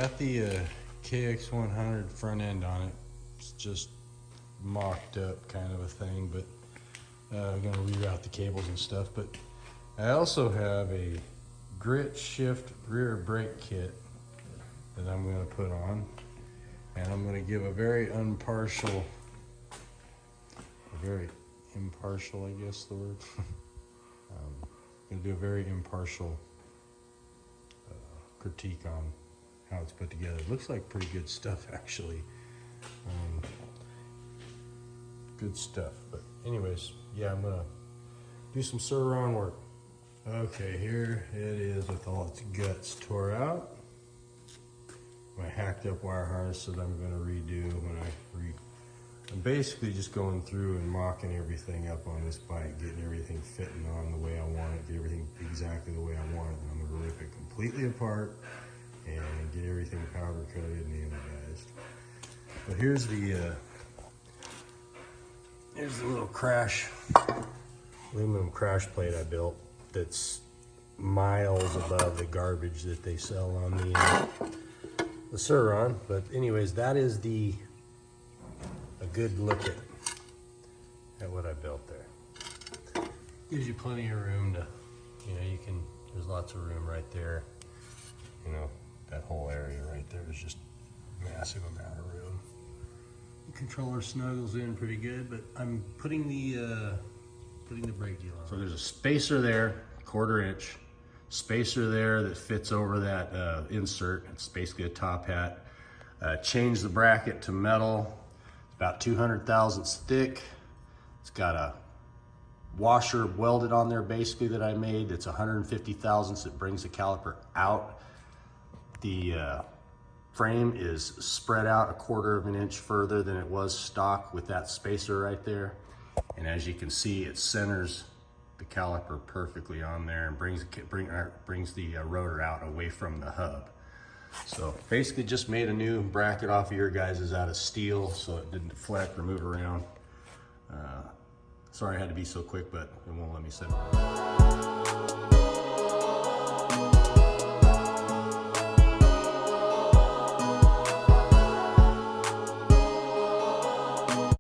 got the KX100 front end on it. It's just mocked up kind of a thing, but I'm gonna reroute the cables and stuff. But I also have a grit shift rear brake kit that I'm gonna put on, and I'm gonna give a very impartial, I guess the word. I'm gonna do a very impartial critique on how it's put together. It looks like pretty good stuff, actually. Good stuff. But anyways, yeah, I'm gonna do some Sur Ron work. Okay, here it is with all its guts tore out. My hacked up wire harness that I'm gonna redo when I'm basically just going through and mocking everything up on this bike, getting everything fitting on the way I want it, get everything exactly the way I want it. And I'm gonna rip it completely apart and get everything powder coated and anodized. But here's the little aluminum crash plate I built that's miles above the garbage that they sell on the Sur Ron. But anyways, that is a good look at what I built there. Gives you plenty of room to, there's lots of room right there. That whole area right there is just a massive amount of room. The controller snuggles in pretty good, but I'm putting the brake deal on. So there's a spacer there, 1/4 inch. Spacer there that fits over that insert. It's basically a top hat. Changed the bracket to metal. It's about 200 thousandths thick. It's got a washer welded on there basically that I made. It's 150 thousandths. It brings the caliper out. The frame is spread out 1/4 inch further than it was stock with that spacer right there. And as you can see, it centers the caliper perfectly on there and brings the rotor out away from the hub. So basically just made a new bracket off of your guys' out of steel so it didn't deflect or move around. Sorry I had to be so quick, but it won't let me set it.